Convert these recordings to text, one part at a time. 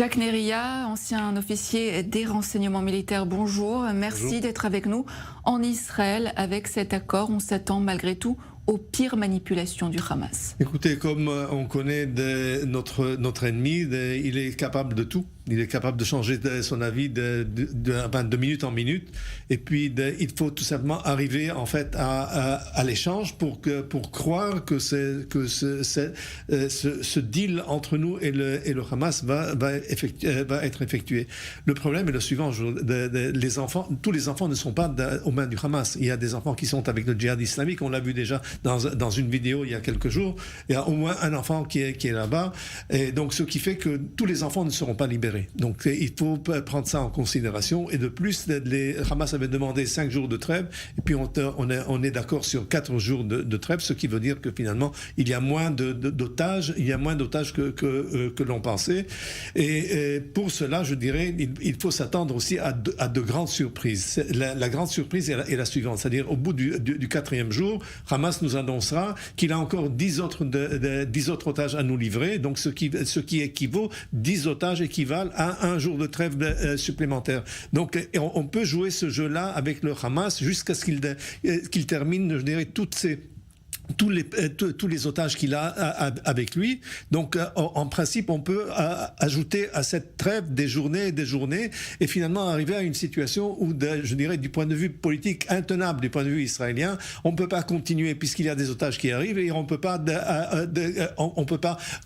Jacques Neria, ancien officier des renseignements militaires, bonjour. Merci d'être avec nous en Israël. Avec cet accord, on s'attend malgré tout aux pires manipulations du Hamas. Écoutez, comme on connaît notre ennemi, il est capable de tout. Il est capable de changer son avis de minute en minute. Et puis, il faut tout simplement arriver en fait à l'échange pour croire que ce deal entre nous et le Hamas va être effectué. Le problème est le suivant. Les enfants, tous les enfants ne sont pas aux mains du Hamas. Il y a des enfants qui sont avec le djihad islamique. On l'a vu déjà dans une vidéo il y a quelques jours. Il y a au moins un enfant qui est là-bas. Et donc, ce qui fait que tous les enfants ne seront pas libérés. Donc il faut prendre ça en considération. Et de plus, Hamas avait demandé 5 jours de trêve, et puis on est d'accord sur 4 jours de trêve, ce qui veut dire que finalement il y a moins d'otages, que l'on pensait. Et pour cela, je dirais, il faut s'attendre aussi à de grandes surprises. La grande surprise est la suivante, c'est-à-dire au bout du 4e jour, Hamas nous annoncera qu'il a encore 10 autres otages à nous livrer, donc ce qui équivaut, 10 otages équivalent à un jour de trêve supplémentaire. Donc on peut jouer ce jeu-là avec le Hamas jusqu'à ce qu'il termine, je dirais, tous les otages qu'il a avec lui. Donc, en principe, on peut ajouter à cette trêve des journées et finalement arriver à une situation où, je dirais, du point de vue politique intenable, du point de vue israélien, on ne peut pas continuer puisqu'il y a des otages qui arrivent et on peut pas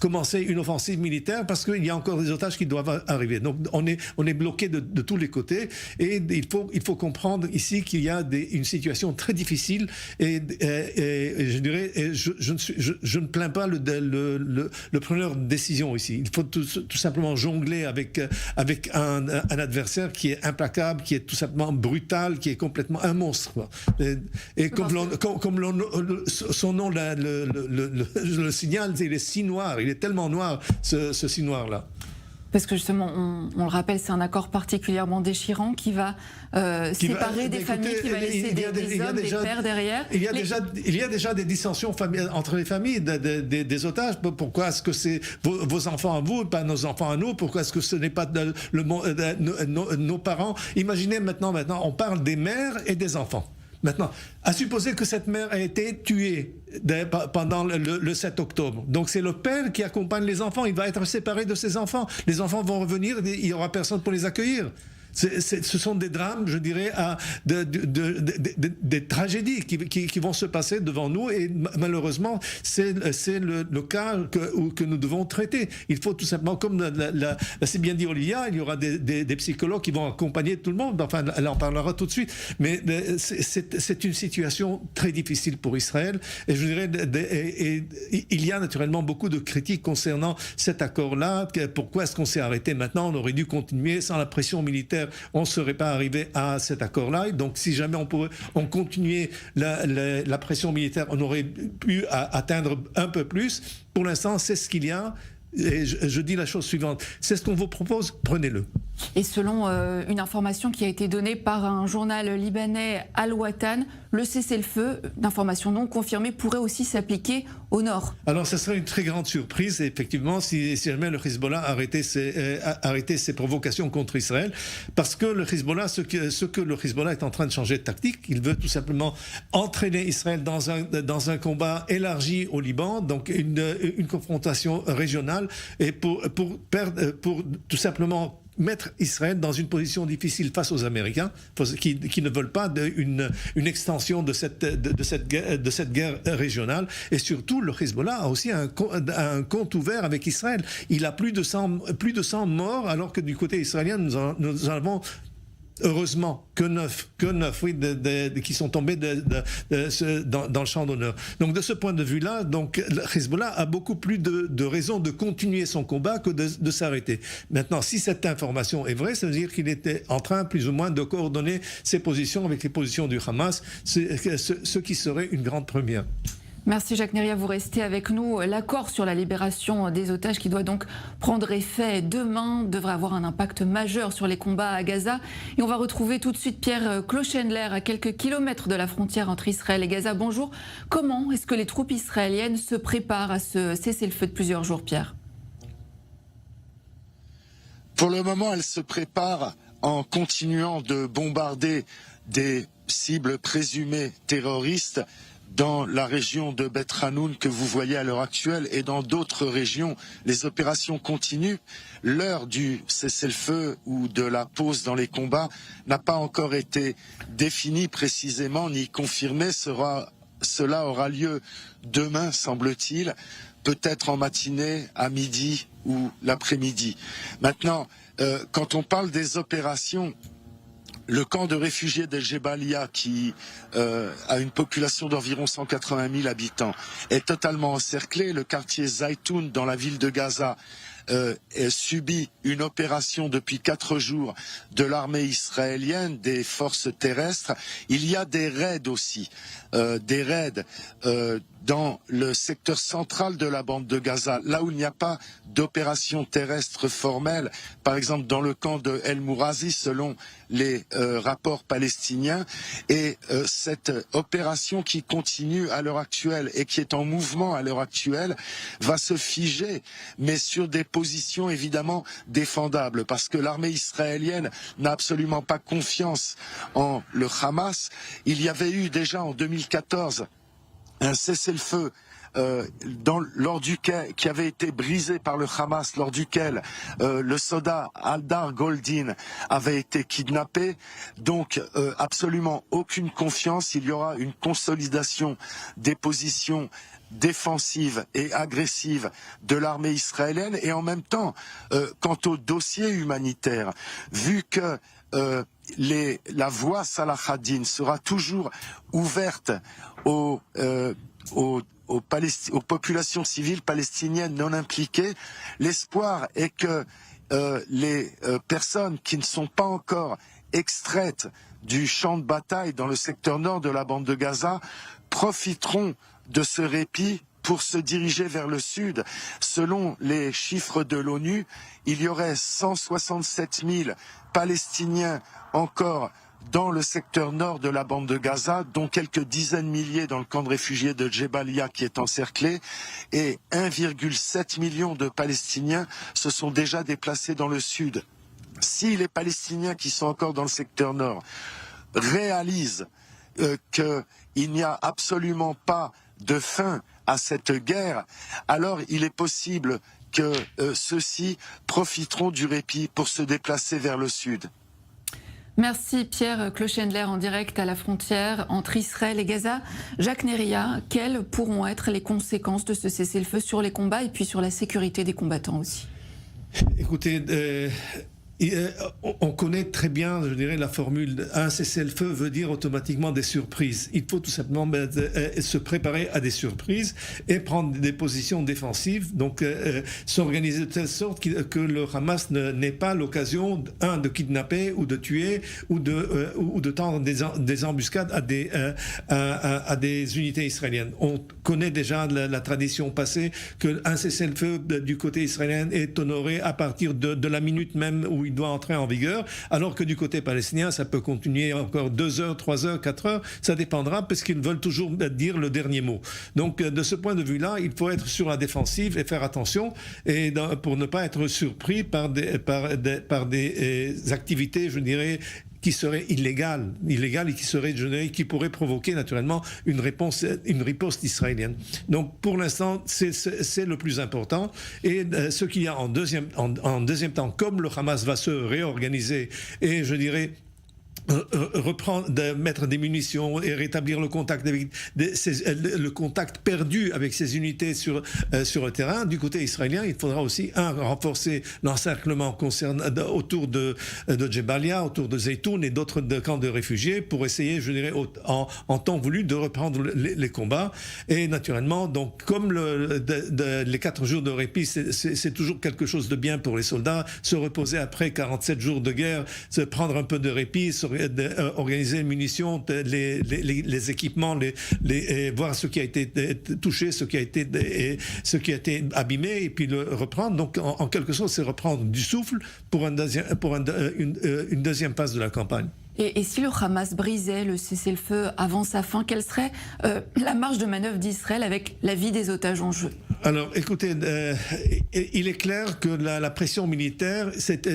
commencer une offensive militaire parce qu'il y a encore des otages qui doivent arriver. Donc, on est bloqué de tous les côtés et il faut comprendre ici qu'il y a une situation très difficile et je dirais, et je ne plains pas le preneur de décision ici. Il faut tout simplement jongler avec un adversaire qui est implacable, qui est tout simplement brutal, qui est complètement un monstre. Et comme son nom le signale, il est si noir, il est tellement noir, ce si noir-là. Parce que justement, on le rappelle, c'est un accord particulièrement déchirant qui va séparer des familles, qui va laisser des hommes, des pères derrière. Il y a déjà des dissensions entre les familles des otages. Pourquoi est-ce que c'est vos enfants à vous et pas nos enfants à nous? Pourquoi est-ce que ce n'est pas nos parents? Imaginez maintenant, on parle des mères et des enfants. Maintenant, à supposer que cette mère a été tuée pendant le 7 octobre. Donc c'est le père qui accompagne les enfants. Il va être séparé de ses enfants. Les enfants vont revenir, il n'y aura personne pour les accueillir. Ce sont des drames, je dirais, des tragédies qui vont se passer devant nous et malheureusement, c'est le cas que nous devons traiter. Il faut tout simplement, comme l'a si bien dit Olivia, il y aura des psychologues qui vont accompagner tout le monde. Enfin, elle en parlera tout de suite. Mais c'est une situation très difficile pour Israël. Et je dirais, il y a naturellement beaucoup de critiques concernant cet accord-là. Pourquoi est-ce qu'on s'est arrêté maintenant? On aurait dû continuer sans la pression militaire. On ne serait pas arrivé à cet accord-là. Donc, si jamais on continuait la pression militaire, on aurait pu atteindre un peu plus. Pour l'instant, c'est ce qu'il y a. Et je dis la chose suivante. C'est ce qu'on vous propose, prenez-le. Et selon une information qui a été donnée par un journal libanais, Al-Watan, le cessez-le-feu, d'information non confirmée, pourrait aussi s'appliquer au nord. Alors, ce serait une très grande surprise, effectivement, si jamais le Hezbollah arrêtait ses provocations contre Israël, parce que le Hezbollah, ce que le Hezbollah est en train de changer de tactique, il veut tout simplement entraîner Israël dans un combat élargi au Liban, donc une confrontation régionale, et pour tout simplement mettre Israël dans une position difficile face aux Américains qui ne veulent pas une extension de cette guerre régionale. Et surtout, le Hezbollah a aussi un compte ouvert avec Israël. Il a plus de 100 morts, alors que du côté israélien, nous en avons heureusement que 9 oui, qui sont tombés dans le champ d'honneur. Donc de ce point de vue-là, donc le Hezbollah a beaucoup plus de raisons de continuer son combat que de s'arrêter. Maintenant, si cette information est vraie, ça veut dire qu'il était en train plus ou moins de coordonner ses positions avec les positions du Hamas, ce qui serait une grande première. Merci Jacques Neria, vous restez avec nous. L'accord sur la libération des otages qui doit donc prendre effet demain devrait avoir un impact majeur sur les combats à Gaza. Et on va retrouver tout de suite Pierre Clochenler à quelques kilomètres de la frontière entre Israël et Gaza. Bonjour. Comment est-ce que les troupes israéliennes se préparent à ce cessez-le-feu de plusieurs jours, Pierre ? Pour le moment, elle se prépare en continuant de bombarder des cibles présumées terroristes dans la région de Bet Hanoun que vous voyez à l'heure actuelle et dans d'autres régions. Les opérations continuent. L'heure du cessez-le-feu ou de la pause dans les combats n'a pas encore été définie précisément ni confirmée. Cela aura lieu demain, semble-t-il, peut-être en matinée, à midi ou l'après-midi. Maintenant, quand on parle des opérations, le camp de réfugiés d'El Jebalia, qui a une population d'environ 180 000 habitants, est totalement encerclé. Le quartier Zaytoun, dans la ville de Gaza, subit une opération depuis 4 jours de l'armée israélienne, des forces terrestres. Il y a des raids aussi, dans le secteur central de la bande de Gaza, là où il n'y a pas d'opération terrestre formelle, par exemple dans le camp de El Mourazi, selon les rapports palestiniens. Et cette opération qui continue à l'heure actuelle et qui est en mouvement à l'heure actuelle va se figer, mais sur des positions évidemment défendables, parce que l'armée israélienne n'a absolument pas confiance en le Hamas. Il y avait eu déjà en 2014 un cessez-le-feu qui avait été brisé par le Hamas, lors duquel le soldat Aldar Goldin avait été kidnappé. Donc absolument aucune confiance. Il y aura une consolidation des positions défensive et agressive de l'armée israélienne. Et en même temps, quant au dossier humanitaire, vu que la voie Salah ad-Din sera toujours ouverte aux populations civiles palestiniennes non impliquées, l'espoir est que les personnes qui ne sont pas encore extraites du champ de bataille dans le secteur nord de la bande de Gaza profiteront de ce répit pour se diriger vers le sud. Selon les chiffres de l'ONU, il y aurait 167 000 Palestiniens encore dans le secteur nord de la bande de Gaza, dont quelques dizaines de milliers dans le camp de réfugiés de Jebalia qui est encerclé, et 1,7 million de Palestiniens se sont déjà déplacés dans le sud. Si les Palestiniens qui sont encore dans le secteur nord réalisent qu'il n'y a absolument pas de fin à cette guerre, alors il est possible que ceux-ci profiteront du répit pour se déplacer vers le sud. Merci Pierre Clochendler en direct à la frontière entre Israël et Gaza. Jacques Neria, quelles pourront être les conséquences de ce cessez-le-feu sur les combats et puis sur la sécurité des combattants aussi? Écoutez, on connaît très bien, je dirais, la formule un cessez-le-feu veut dire automatiquement des surprises. Il faut tout simplement se préparer à des surprises et prendre des positions défensives, donc s'organiser de telle sorte que le Hamas n'ait pas l'occasion, de kidnapper ou de tuer ou de tendre des embuscades à des unités israéliennes. On connaît déjà la tradition passée qu'un cessez-le-feu du côté israélien est honoré à partir de la minute même où il doit entrer en vigueur, alors que du côté palestinien, ça peut continuer encore 2 heures, 3 heures, 4 heures, ça dépendra parce qu'ils veulent toujours dire le dernier mot. Donc de ce point de vue-là, il faut être sur la défensive et faire attention et pour ne pas être surpris par des activités, je dirais, qui serait illégale et qui pourrait provoquer naturellement une riposte israélienne. Donc pour l'instant, c'est le plus important. Et ce qu'il y a en deuxième temps, comme le Hamas va se réorganiser et je dirais mettre des munitions et rétablir le contact le contact perdu avec ces unités sur le terrain. Du côté israélien, il faudra aussi renforcer l'encerclement autour de Jebalia, autour de Zaytoun et d'autres camps de réfugiés pour essayer, je dirais, en temps voulu de reprendre les combats. Et naturellement, donc comme les 4 jours de répit, c'est toujours quelque chose de bien pour les soldats. Se reposer après 47 jours de guerre, se prendre un peu de répit, organiser les munitions, les équipements, voir ce qui a été touché, ce qui a été abîmé, et puis le reprendre. Donc, en quelque sorte, c'est reprendre du souffle pour une deuxième phase de la campagne. Et si le Hamas brisait le cessez-le-feu avant sa fin, quelle serait la marge de manœuvre d'Israël avec la vie des otages en jeu? Alors, écoutez, il est clair que la pression militaire, c'est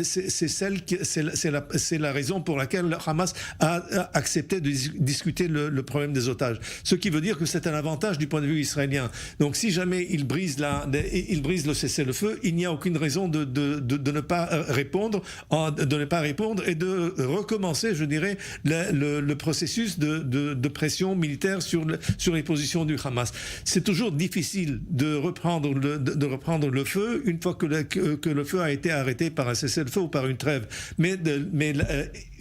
la raison pour laquelle le Hamas a accepté de discuter le problème des otages. Ce qui veut dire que c'est un avantage du point de vue israélien. Donc, si jamais il brise le cessez-le-feu, il n'y a aucune raison de ne pas répondre, et de recommencer, je dirais, le processus de pression militaire sur les positions du Hamas. C'est toujours difficile de reprendre le feu une fois que le feu a été arrêté par un cessez-le-feu ou par une trêve. Mais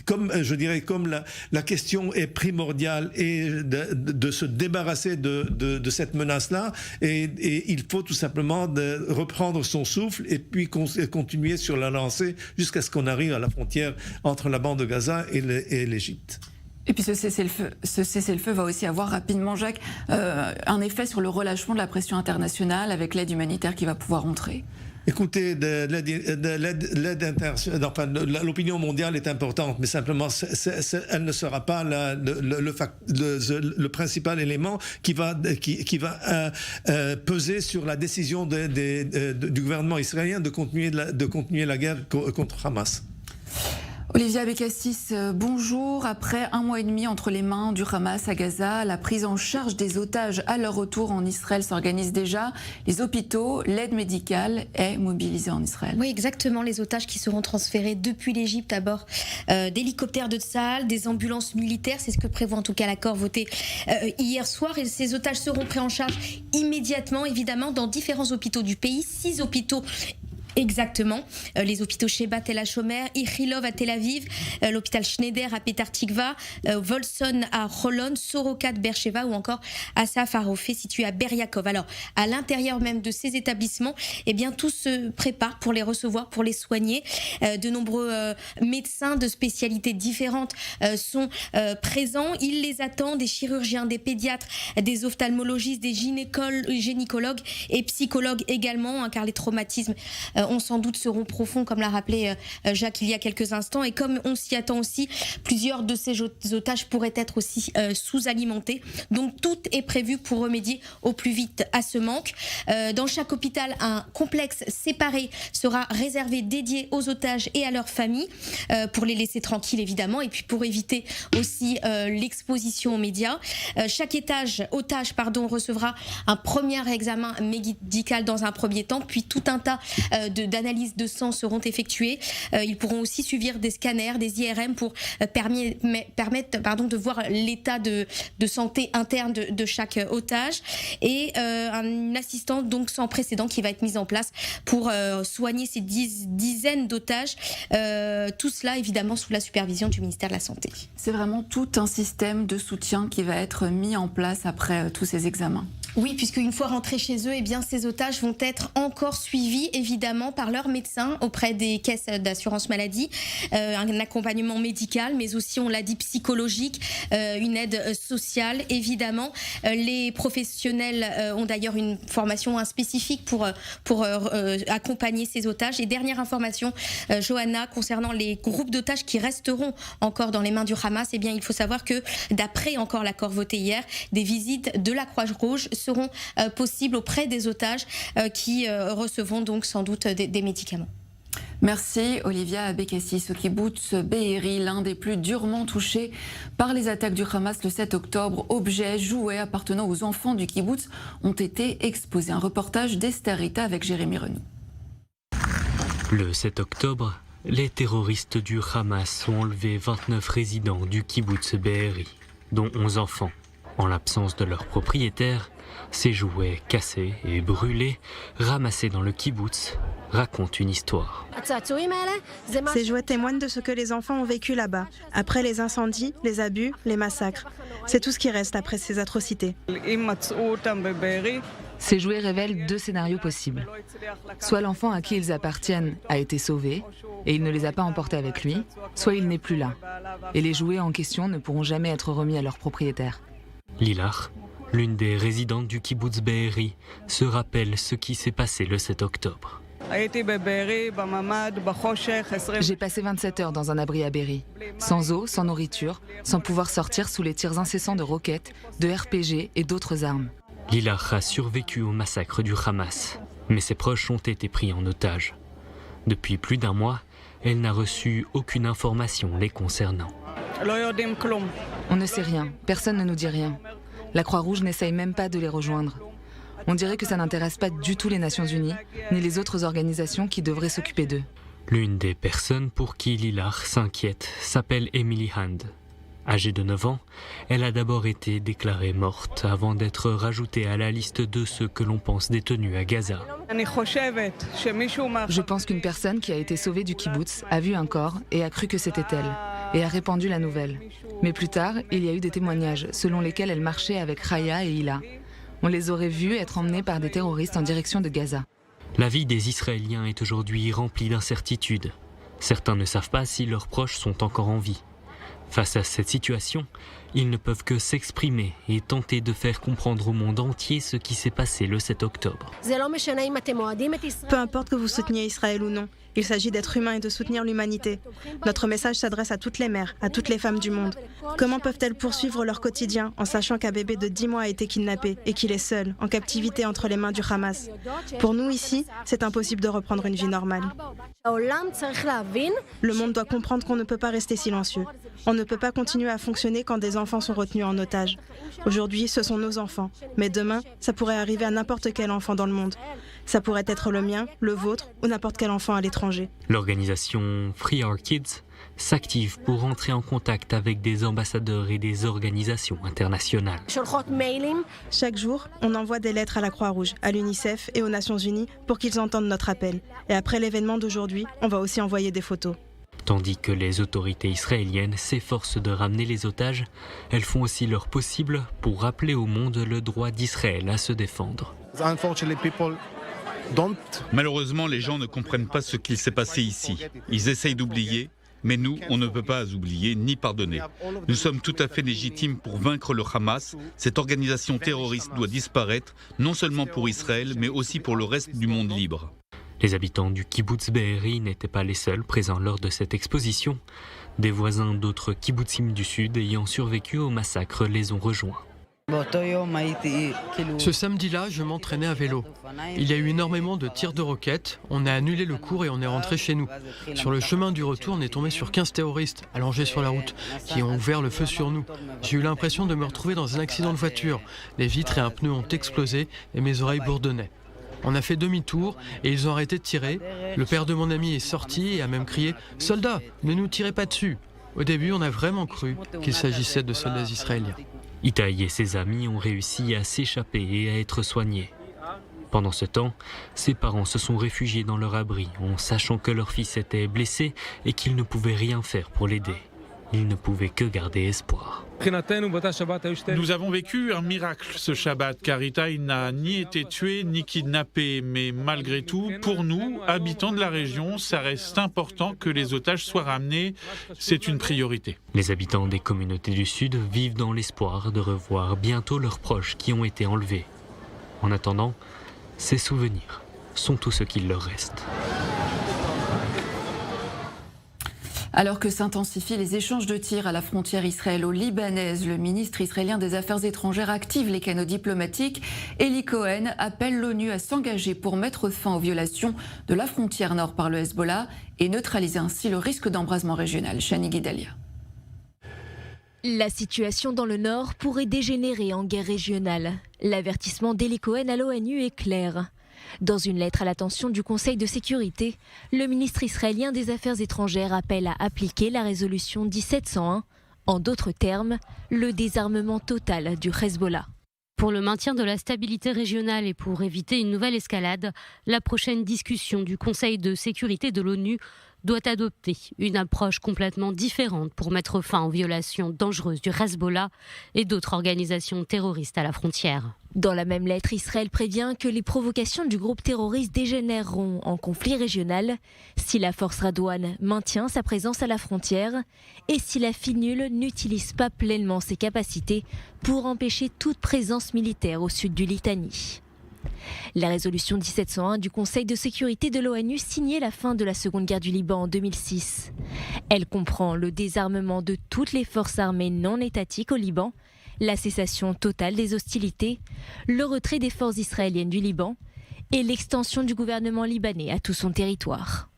comme la question est primordiale et de se débarrasser de cette menace-là, et il faut tout simplement reprendre son souffle et puis continuer sur la lancée jusqu'à ce qu'on arrive à la frontière entre la bande de Gaza et l'Égypte. Et puis ce cessez-le-feu va aussi avoir rapidement, Jacques, un effet sur le relâchement de la pression internationale avec l'aide humanitaire qui va pouvoir entrer. Écoutez, l'aide internationale, enfin, l'opinion mondiale est importante, mais simplement, elle ne sera pas le principal élément qui va peser sur la décision du gouvernement israélien de continuer la guerre contre Hamas. Olivia Bekassis, bonjour. Après 1 mois et demi entre les mains du Hamas à Gaza, la prise en charge des otages à leur retour en Israël s'organise déjà. Les hôpitaux, l'aide médicale est mobilisée en Israël. Oui, exactement. Les otages qui seront transférés depuis l'Égypte à bord d'hélicoptères de Tsahal, des ambulances militaires. C'est ce que prévoit en tout cas l'accord voté hier soir. Et ces otages seront pris en charge immédiatement, évidemment, dans différents hôpitaux du pays. 6 hôpitaux. Exactement. Les hôpitaux Sheba Tel HaShomer, Ichilov à Tel Aviv, l'hôpital Schneider à Petar Tikva, Volson à Holon, Soroka de Beersheva ou encore Asaf Harofé situé à Ber Yaakov. Alors, à l'intérieur même de ces établissements, eh bien, tout se prépare pour les recevoir, pour les soigner. De nombreux médecins de spécialités différentes sont présents. Ils les attendent, des chirurgiens, des pédiatres, des ophtalmologistes, des gynécologues et psychologues également, hein, car les traumatismes sans doute seront profonds, comme l'a rappelé Jacques il y a quelques instants. Et comme on s'y attend aussi, plusieurs de ces otages pourraient être aussi sous-alimentés. Donc tout est prévu pour remédier au plus vite à ce manque. Dans chaque hôpital, un complexe séparé sera réservé, dédié aux otages et à leurs familles, pour les laisser tranquilles évidemment, et puis pour éviter aussi l'exposition aux médias. Chaque otage recevra un premier examen médical dans un premier temps, puis tout un tas d'analyses de sang seront effectuées. Ils pourront aussi suivre des scanners, des IRM pour permettre de voir l'état de santé interne de chaque otage, et une assistance donc sans précédent qui va être mise en place pour soigner ces dizaines d'otages. Tout cela évidemment sous la supervision du ministère de la Santé. C'est vraiment tout un système de soutien qui va être mis en place après tous ces examens. Oui, puisque une fois rentrés chez eux, eh bien, ces otages vont être encore suivis évidemment par leurs médecins auprès des caisses d'assurance maladie, un accompagnement médical, mais aussi, on l'a dit, psychologique, une aide sociale évidemment. Les professionnels ont d'ailleurs une formation spécifique pour accompagner ces otages. Et dernière information, Johanna, concernant les groupes d'otages qui resteront encore dans les mains du Hamas, eh bien, il faut savoir que d'après encore l'accord voté hier, des visites de la Croix-Rouge seront possibles auprès des otages qui recevront donc sans doute des médicaments. Merci Olivia Bekassis. Au kibbutz Be'eri, l'un des plus durement touchés par les attaques du Hamas le 7 octobre, objets, jouets appartenant aux enfants du kibbutz ont été exposés. Un reportage d'Esther Rita avec Jérémy Renaud. Le 7 octobre, les terroristes du Hamas ont enlevé 29 résidents du kibbutz Be'eri, dont 11 enfants. En l'absence de leur propriétaire, ces jouets cassés et brûlés, ramassés dans le kibbutz, racontent une histoire. Ces jouets témoignent de ce que les enfants ont vécu là-bas, après les incendies, les abus, les massacres. C'est tout ce qui reste après ces atrocités. Ces jouets révèlent 2 scénarios possibles. Soit l'enfant à qui ils appartiennent a été sauvé, et il ne les a pas emportés avec lui, soit il n'est plus là. Et les jouets en question ne pourront jamais être remis à leur propriétaire. Lilar, l'une des résidentes du kibbutz Be'eri, se rappelle ce qui s'est passé le 7 octobre. J'ai passé 27 heures dans un abri à Be'eri, sans eau, sans nourriture, sans pouvoir sortir sous les tirs incessants de roquettes, de RPG et d'autres armes. Lilach a survécu au massacre du Hamas, mais ses proches ont été pris en otage. Depuis plus d'un mois, elle n'a reçu aucune information les concernant. On ne sait rien, personne ne nous dit rien. La Croix-Rouge n'essaye même pas de les rejoindre. On dirait que ça n'intéresse pas du tout les Nations Unies, ni les autres organisations qui devraient s'occuper d'eux. L'une des personnes pour qui Lilach s'inquiète s'appelle Emily Hand. Âgée de 9 ans, elle a d'abord été déclarée morte avant d'être rajoutée à la liste de ceux que l'on pense détenus à Gaza. Je pense qu'une personne qui a été sauvée du kibboutz a vu un corps et a cru que c'était elle, et a répandu la nouvelle. Mais plus tard, il y a eu des témoignages selon lesquels elle marchait avec Raya et Hila. On les aurait vus être emmenés par des terroristes en direction de Gaza. La vie des Israéliens est aujourd'hui remplie d'incertitudes. Certains ne savent pas si leurs proches sont encore en vie. Face à cette situation, ils ne peuvent que s'exprimer et tenter de faire comprendre au monde entier ce qui s'est passé le 7 octobre. Peu importe que vous souteniez Israël ou non, il s'agit d'être humain et de soutenir l'humanité. Notre message s'adresse à toutes les mères, à toutes les femmes du monde. Comment peuvent-elles poursuivre leur quotidien en sachant qu'un bébé de 10 mois a été kidnappé et qu'il est seul, en captivité entre les mains du Hamas? Pour nous ici, c'est impossible de reprendre une vie normale. Le monde doit comprendre qu'on ne peut pas rester silencieux. On ne peut pas continuer à fonctionner quand des enfants sont retenus en otage. Aujourd'hui, ce sont nos enfants. Mais demain, ça pourrait arriver à n'importe quel enfant dans le monde. Ça pourrait être le mien, le vôtre ou n'importe quel enfant à l'étranger. L'organisation Free Our Kids s'active pour entrer en contact avec des ambassadeurs et des organisations internationales. Chaque jour, on envoie des lettres à la Croix-Rouge, à l'UNICEF et aux Nations Unies pour qu'ils entendent notre appel. Et après l'événement d'aujourd'hui, on va aussi envoyer des photos. Tandis que les autorités israéliennes s'efforcent de ramener les otages, elles font aussi leur possible pour rappeler au monde le droit d'Israël à se défendre. Malheureusement, les gens ne comprennent pas ce qu'il s'est passé ici. Ils essayent d'oublier, mais nous, on ne peut pas oublier ni pardonner. Nous sommes tout à fait légitimes pour vaincre le Hamas. Cette organisation terroriste doit disparaître, non seulement pour Israël, mais aussi pour le reste du monde libre. Les habitants du kibboutz Be'eri n'étaient pas les seuls présents lors de cette exposition. Des voisins d'autres kibbutzim du sud ayant survécu au massacre les ont rejoints. Ce samedi-là, je m'entraînais à vélo. Il y a eu énormément de tirs de roquettes, on a annulé le cours et on est rentré chez nous. Sur le chemin du retour, on est tombé sur 15 terroristes allongés sur la route, qui ont ouvert le feu sur nous. J'ai eu l'impression de me retrouver dans un accident de voiture. Les vitres et un pneu ont explosé et mes oreilles bourdonnaient. On a fait demi-tour et ils ont arrêté de tirer. Le père de mon ami est sorti et a même crié « Soldats, ne nous tirez pas dessus !» Au début, on a vraiment cru qu'il s'agissait de soldats israéliens. Itaï et ses amis ont réussi à s'échapper et à être soignés. Pendant ce temps, ses parents se sont réfugiés dans leur abri en sachant que leur fils était blessé et qu'ils ne pouvaient rien faire pour l'aider. Ils ne pouvaient que garder espoir. Nous avons vécu un miracle ce Shabbat, car Itaï n'a ni été tué ni kidnappé. Mais malgré tout, pour nous, habitants de la région, ça reste important que les otages soient ramenés. C'est une priorité. Les habitants des communautés du Sud vivent dans l'espoir de revoir bientôt leurs proches qui ont été enlevés. En attendant, ces souvenirs sont tout ce qu'il leur reste. Alors que s'intensifient les échanges de tirs à la frontière israélo-libanaise, le ministre israélien des Affaires étrangères active les canaux diplomatiques. Eli Cohen appelle l'ONU à s'engager pour mettre fin aux violations de la frontière nord par le Hezbollah et neutraliser ainsi le risque d'embrasement régional. Shani Guidalia. La situation dans le nord pourrait dégénérer en guerre régionale. L'avertissement d'Eli Cohen à l'ONU est clair. Dans une lettre à l'attention du Conseil de sécurité, le ministre israélien des Affaires étrangères appelle à appliquer la résolution 1701, en d'autres termes, le désarmement total du Hezbollah. Pour le maintien de la stabilité régionale et pour éviter une nouvelle escalade, la prochaine discussion du Conseil de sécurité de l'ONU doit adopter une approche complètement différente pour mettre fin aux violations dangereuses du Hezbollah et d'autres organisations terroristes à la frontière. Dans la même lettre, Israël prévient que les provocations du groupe terroriste dégénéreront en conflit régional si la force Radouane maintient sa présence à la frontière et si la FINUL n'utilise pas pleinement ses capacités pour empêcher toute présence militaire au sud du Litanie. La résolution 1701 du Conseil de sécurité de l'ONU signait la fin de la Seconde Guerre du Liban en 2006. Elle comprend le désarmement de toutes les forces armées non étatiques au Liban, la cessation totale des hostilités, le retrait des forces israéliennes du Liban et l'extension du gouvernement libanais à tout son territoire.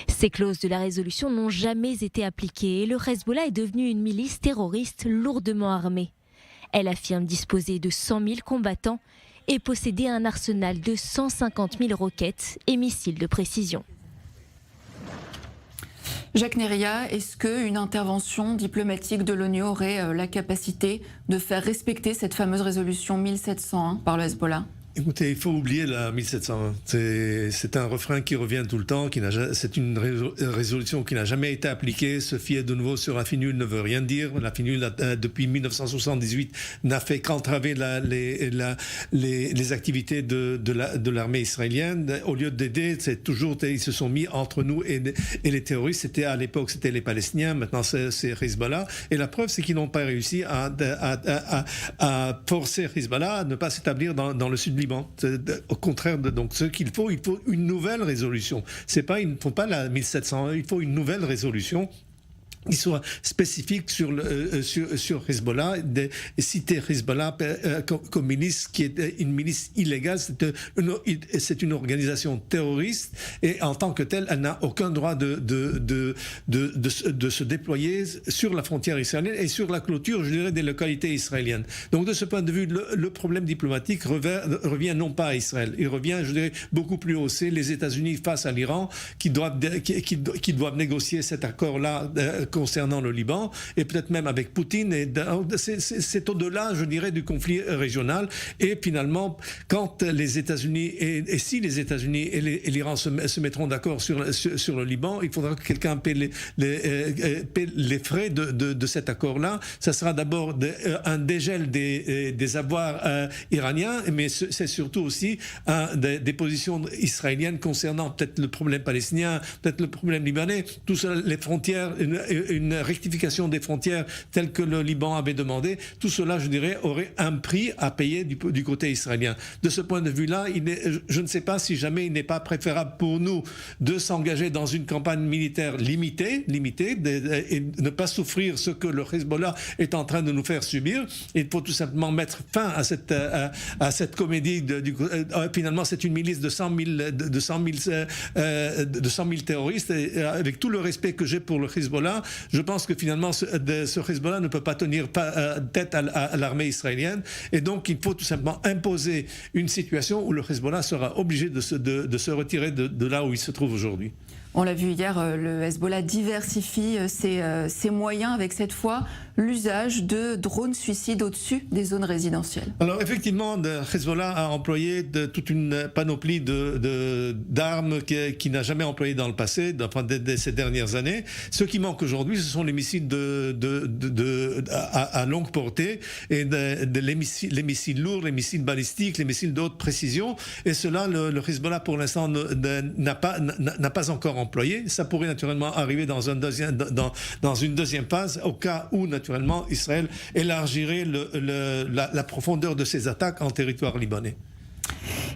Ces clauses de la résolution n'ont jamais été appliquées et le Hezbollah est devenu une milice terroriste lourdement armée. Elle affirme disposer de 100 000 combattants et posséder un arsenal de 150 000 roquettes et missiles de précision. Jacques Neria, est-ce qu'une intervention diplomatique de l'ONU aurait la capacité de faire respecter cette fameuse résolution 1701 par le Hezbollah ? Écoutez, il faut oublier la 1701. C'est un refrain qui revient tout le temps. C'est une résolution qui n'a jamais été appliquée. Se fier de nouveau sur la finule ne veut rien dire. La finule, depuis 1978, n'a fait qu'entraver les activités de l'armée israélienne. Au lieu d'aider, ils se sont mis entre nous et les terroristes. À l'époque, c'était les Palestiniens. Maintenant, c'est Hezbollah. Et la preuve, c'est qu'ils n'ont pas réussi à forcer Hezbollah à ne pas s'établir dans le sud du Liban. Au contraire, donc ce qu'il faut, il faut une nouvelle résolution. Il ne faut pas la 1701, il faut une nouvelle résolution qui soit spécifique sur Hezbollah, citer Hezbollah comme milice qui est une milice illégale, c'est une organisation terroriste et en tant que telle, elle n'a aucun droit de se déployer sur la frontière israélienne et sur la clôture, je dirais, des localités israéliennes. Donc de ce point de vue, le problème diplomatique revient non pas à Israël, il revient, je dirais, beaucoup plus haut. C'est les États-Unis face à l'Iran qui doivent négocier cet accord-là concernant le Liban, et peut-être même avec Poutine. C'est au-delà, je dirais, du conflit régional. Et finalement, quand les États-Unis, et si les États-Unis et l'Iran se mettront d'accord sur le Liban, il faudra que quelqu'un paie les frais de cet accord-là. Ça sera d'abord un dégel des avoirs iraniens, mais c'est surtout aussi des positions israéliennes concernant peut-être le problème palestinien, peut-être le problème libanais, tout ça, les frontières, une rectification des frontières telle que le Liban avait demandé, tout cela, je dirais, aurait un prix à payer du côté israélien. De ce point de vue-là, je ne sais pas si jamais il n'est pas préférable pour nous de s'engager dans une campagne militaire limitée et ne pas souffrir ce que le Hezbollah est en train de nous faire subir. Il faut tout simplement mettre fin à cette comédie. Finalement, c'est une milice de 100 000 terroristes, et avec tout le respect que j'ai pour le Hezbollah, je pense que finalement ce Hezbollah ne peut pas tenir tête à l'armée israélienne, et donc il faut tout simplement imposer une situation où le Hezbollah sera obligé de se retirer de là où il se trouve aujourd'hui. On l'a vu hier, le Hezbollah diversifie ses moyens avec cette fois l'usage de drones suicides au-dessus des zones résidentielles. Alors effectivement, le Hezbollah a employé toute une panoplie d'armes qui n'a jamais employé dans le passé, dès ces dernières années. Ce qui manque aujourd'hui, ce sont les missiles à longue portée, et les missiles lourds, les missiles balistiques, les missiles de haute précision. Et cela, le Hezbollah pour l'instant n'a pas encore employé. Ça pourrait naturellement arriver dans une deuxième phase, au cas où naturellement Israël élargirait la profondeur de ses attaques en territoire libanais.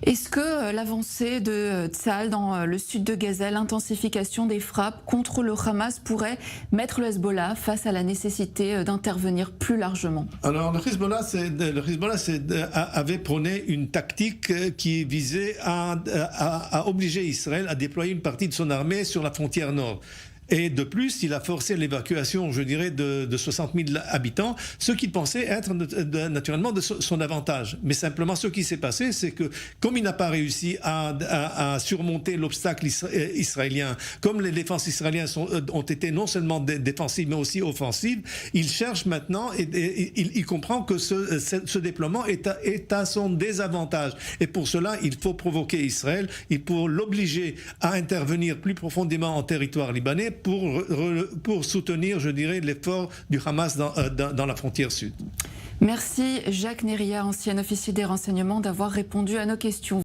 Est-ce que l'avancée de Tsahal dans le sud de Gaza, l'intensification des frappes contre le Hamas pourrait mettre le Hezbollah face à la nécessité d'intervenir plus largement? Alors le Hezbollah avait prôné une tactique qui visait à obliger Israël à déployer une partie de son armée sur la frontière nord. Et de plus, il a forcé l'évacuation, je dirais, de 60 000 habitants, ce qu'il pensait être naturellement de son avantage. Mais simplement, ce qui s'est passé, c'est que comme il n'a pas réussi à surmonter l'obstacle israélien, comme les défenses israéliennes ont été non seulement défensives, mais aussi offensives, il cherche maintenant, et il comprend que ce déploiement est à son désavantage. Et pour cela, il faut provoquer Israël, il faut l'obliger à intervenir plus profondément en territoire libanais, pour soutenir, je dirais, l'effort du Hamas dans la frontière sud. Merci Jacques Neria, ancien officier des renseignements, d'avoir répondu à nos questions.